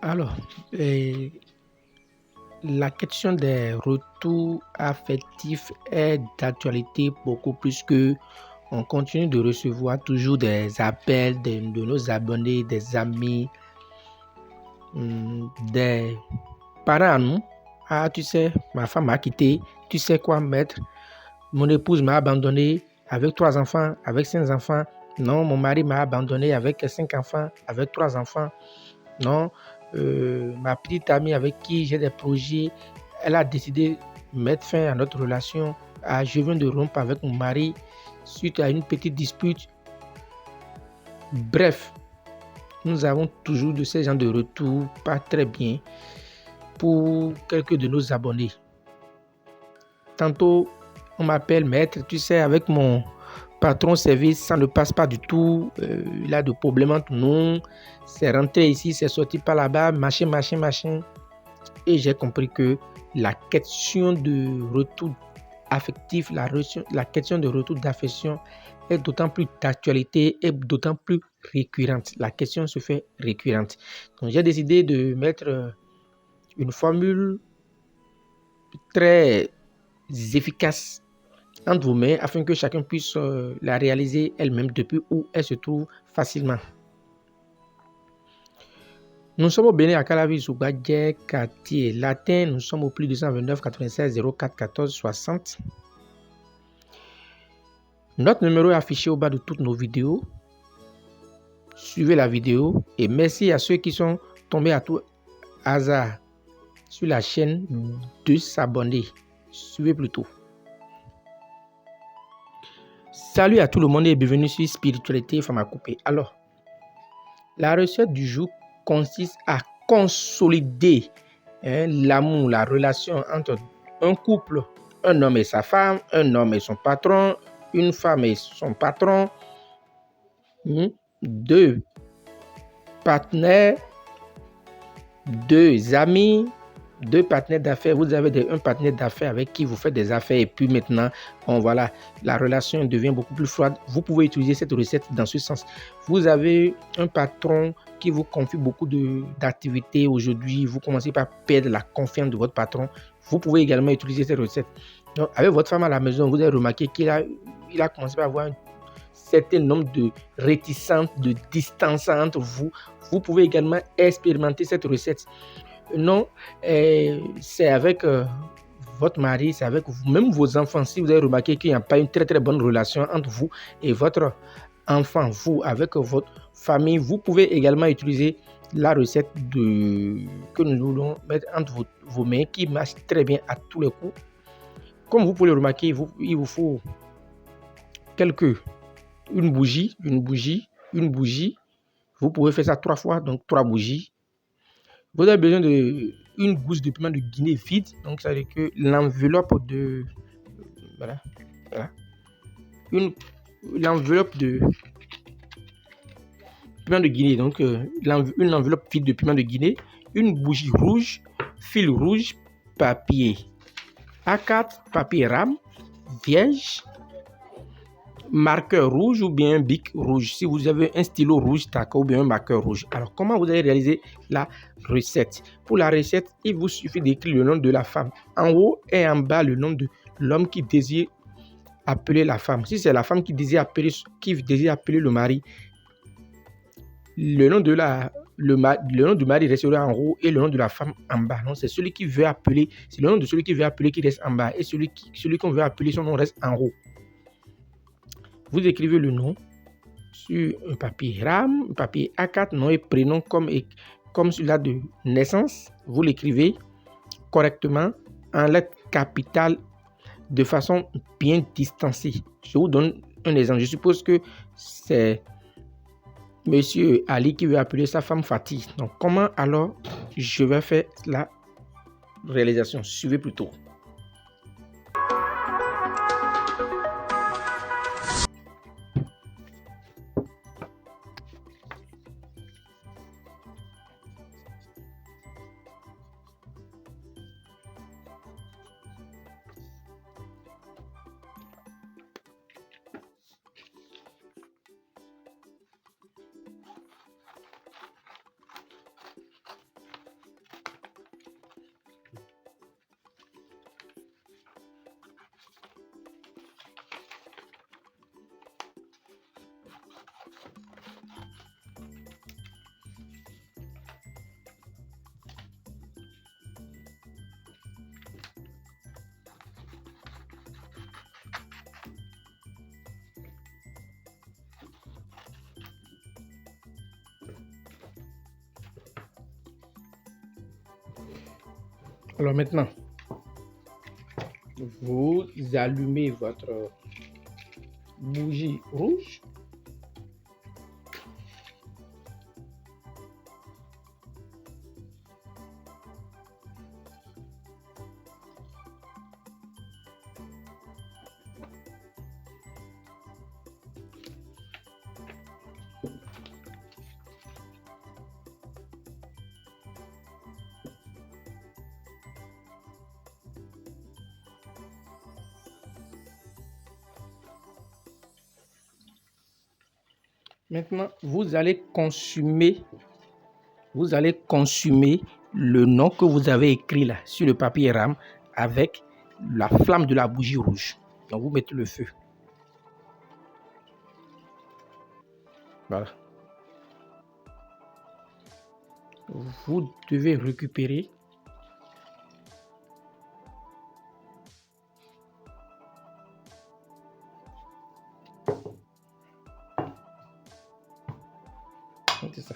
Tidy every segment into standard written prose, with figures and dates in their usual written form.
Alors, la question des retours affectifs est d'actualité beaucoup plus que on continue de recevoir toujours des appels de nos abonnés, des amis, des parents à nous. Ah, tu sais, ma femme m'a quitté. Tu sais quoi, maître? Mon épouse m'a abandonné avec 3 enfants, avec 5 enfants. Non, mon mari m'a abandonné avec 5 enfants, avec 3 enfants. Non, ma petite amie avec qui j'ai des projets, elle a décidé de mettre fin à notre relation. Ah, je viens de rompre avec mon mari suite à une petite dispute. Bref, nous avons toujours de ces gens de retour pas très bien pour quelques de nos abonnés. Tantôt, on m'appelle maître, tu sais, avec mon patron service, ça ne passe pas du tout. Il a des problèmes entre nous. C'est rentré ici, c'est sorti par là-bas, machin. Et j'ai compris que la question de retour affectif, la question de retour d'affection est d'autant plus d'actualité et d'autant plus récurrente. La question se fait récurrente. Donc j'ai décidé de mettre une formule très efficace entre vos mains afin que chacun puisse la réaliser elle-même depuis où elle se trouve facilement. Nous sommes au Bénin à Calavi, Soubadje, quartier latin. Nous sommes au plus 229 96 04 14 60. Notre numéro est affiché au bas de toutes nos vidéos. Suivez la vidéo et merci à ceux qui sont tombés à tout hasard sur la chaîne de s'abonner. Suivez plutôt. Salut à tout le monde et bienvenue sur Spiritualité Pharmacopée. Alors, la recette du jour consiste à consolider l'amour, la relation entre un couple, un homme et sa femme, un homme et son patron, une femme et son patron, deux partenaires, deux amis, deux partenaires d'affaires. Vous avez un partenaire d'affaires avec qui vous faites des affaires et puis maintenant, voilà, la relation devient beaucoup plus froide. Vous pouvez utiliser cette recette dans ce sens. Vous avez un patron qui vous confie beaucoup d'activités aujourd'hui. Vous commencez par perdre la confiance de votre patron. Vous pouvez également utiliser cette recette. Donc, avec votre femme à la maison, vous avez remarqué qu'il a commencé à avoir un certain nombre de réticences, de distance entre vous. Vous pouvez également expérimenter cette recette. Non, c'est avec votre mari, c'est avec vous, même vos enfants. Si vous avez remarqué qu'il n'y a pas une très bonne relation entre vous et votre enfant, vous, avec votre famille, vous pouvez également utiliser la recette que nous voulons mettre entre vos mains qui marche très bien à tous les coups. Comme vous pouvez le remarquer, il vous faut une bougie. Vous pouvez faire ça 3 fois, donc 3 bougies. Vous avez besoin d'une gousse de piment de Guinée vide. Donc, ça veut dire que l'enveloppe de... Voilà. L'enveloppe de piment de Guinée. Donc, une enveloppe vide de piment de Guinée. Une bougie rouge, fil rouge, papier A4, papier rame, vierge, marqueur rouge ou bien un bic rouge. Si vous avez un stylo rouge, d'accord, ou bien un marqueur rouge. Alors, comment vous allez réaliser la recette? Pour la recette, il vous suffit d'écrire le nom de la femme. En haut et en bas, le nom de l'homme qui désire appeler la femme. Si c'est la femme qui désire appeler le mari, le nom du mari restera en haut et le nom de la femme en bas. Non, c'est celui qui veut appeler, c'est le nom de celui qui veut appeler qui reste en bas et celui qu'on veut appeler, son nom reste en haut. Vous écrivez le nom sur un papier rame, un papier A4, nom et prénom comme celui-là de naissance. Vous l'écrivez correctement en lettres capitales de façon bien distancée. Je vous donne un exemple. Je suppose que c'est Monsieur Ali qui veut appeler sa femme Fatih. Donc, comment alors je vais faire la réalisation? Suivez plutôt. Alors maintenant, vous allumez votre bougie rouge. Maintenant, vous allez consumer le nom que vous avez écrit là sur le papier rame avec la flamme de la bougie rouge. Donc, vous mettez le feu. Voilà. Vous devez récupérer c'est ça.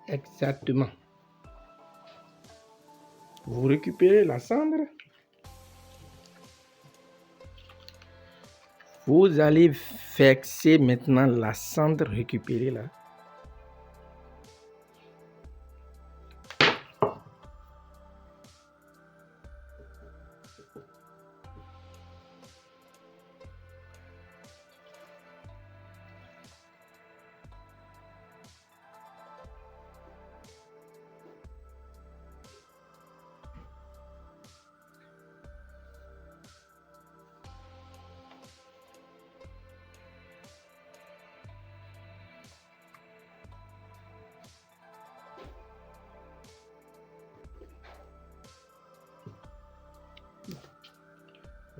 Exactement. Vous récupérez la cendre. Vous allez verser maintenant la cendre récupérée là.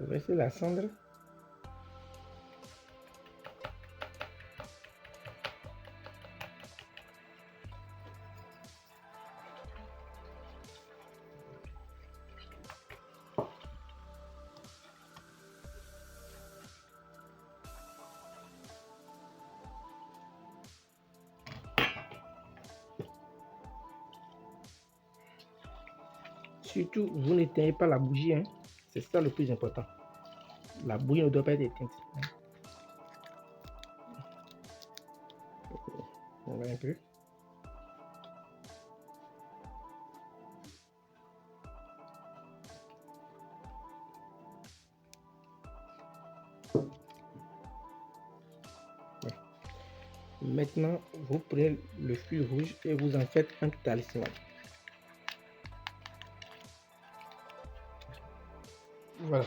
Vous versez la cendre. Surtout, vous n'éteignez pas la bougie, hein. C'est ça le plus important. La bougie ne doit pas être éteinte. On va un peu. Maintenant, vous prenez le fil rouge et vous en faites un talisman. Voilà.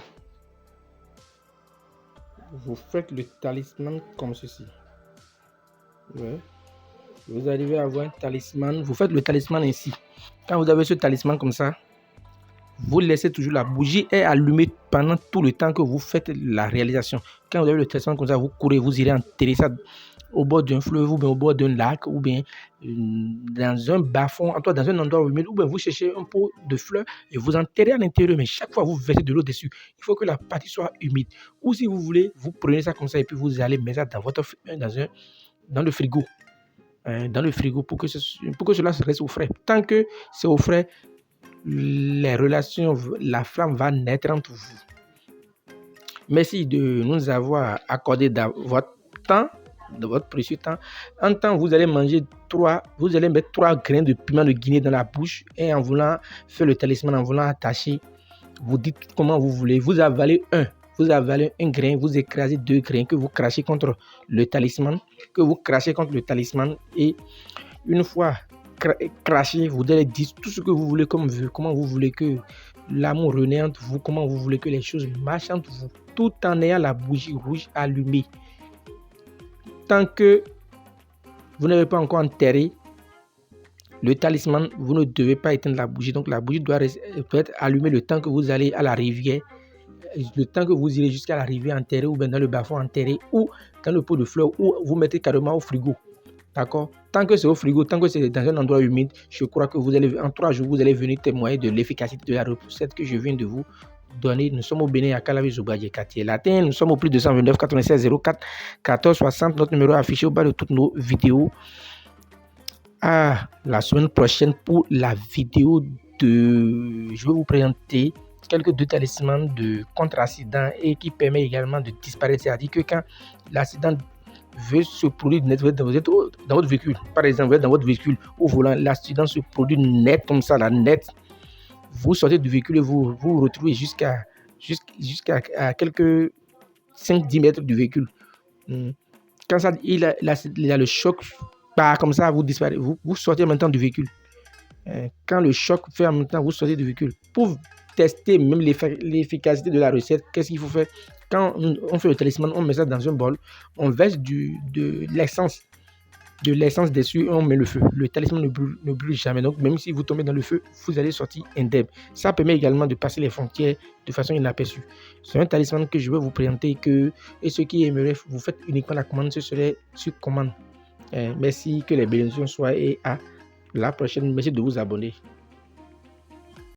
Vous faites le talisman comme ceci. Ouais. Vous arrivez à avoir un talisman. Vous faites le talisman ainsi. Quand vous avez ce talisman comme ça, vous laissez toujours la bougie est allumée pendant tout le temps que vous faites la réalisation. Quand vous avez le talisman comme ça, vous courez, vous irez enterrer ça au bord d'un fleuve ou bien au bord d'un lac ou bien dans un bas-fond, dans un endroit humide, ou bien vous cherchez un pot de fleurs et vous enterrez à l'intérieur, mais chaque fois vous versez de l'eau dessus. Il faut que la partie soit humide. Ou si vous voulez, vous prenez ça comme ça et puis vous allez mettre ça dans le frigo. Dans le frigo pour que cela reste au frais. Tant que c'est au frais, les relations, la flamme va naître entre vous. Merci de nous avoir accordé votre temps, de votre précieux temps. En temps, vous allez mettre 3 grains de piment de Guinée dans la bouche et en voulant faire le talisman, en voulant attacher, vous dites comment vous voulez. Vous avalez un grain, vous écrasez 2 grains que vous crachez contre le talisman, et une fois craché, vous allez dire tout ce que vous voulez comment vous voulez que l'amour renaît entre vous, comment vous voulez que les choses marchent entre vous, tout en ayant la bougie rouge allumée. Tant que vous n'avez pas encore enterré le talisman, vous ne devez pas éteindre la bougie. Donc la bougie doit être allumée le temps que vous allez à la rivière, le temps que vous irez jusqu'à la rivière enterrée ou bien dans le bas-fond enterré ou dans le pot de fleurs ou vous mettez carrément au frigo. D'accord? Tant que c'est au frigo, tant que c'est dans un endroit humide, je crois que en 3 jours, vous allez venir témoigner de l'efficacité de la recette que je viens de vous données. Nous sommes au Bénin à Calavi-Zougadje, quartier latin. Nous sommes au plus 229 96 04 14 60. Notre numéro affiché au bas de toutes nos vidéos. À la semaine prochaine pour la vidéo de... Je vais vous présenter quelques deux talismans de contre-accident et qui permet également de disparaître. C'est-à-dire que quand l'accident veut se produire net, vous êtes dans votre véhicule, par exemple, vous êtes dans votre véhicule au volant, l'accident se produit net comme ça, là, net. Vous sortez du véhicule et vous vous retrouvez jusqu'à quelques 5-10 mètres du véhicule. Quand ça, il a le choc, comme ça, vous disparaissez, vous sortez en même temps du véhicule. Quand le choc fait en même temps, vous sortez du véhicule. Pour tester même l'efficacité de la recette, qu'est-ce qu'il faut faire? Quand on fait le talisman, on met ça dans un bol, on verse de l'essence dessus et on met le feu. Le talisman ne brûle jamais. Donc, même si vous tombez dans le feu, vous allez sortir indemne. Ça permet également de passer les frontières de façon inaperçue. C'est un talisman que je vais vous présenter et ceux qui aimeraient, vous faites uniquement la commande, ce serait sur commande. Merci, que les bénédictions soient et à la prochaine. Merci de vous abonner.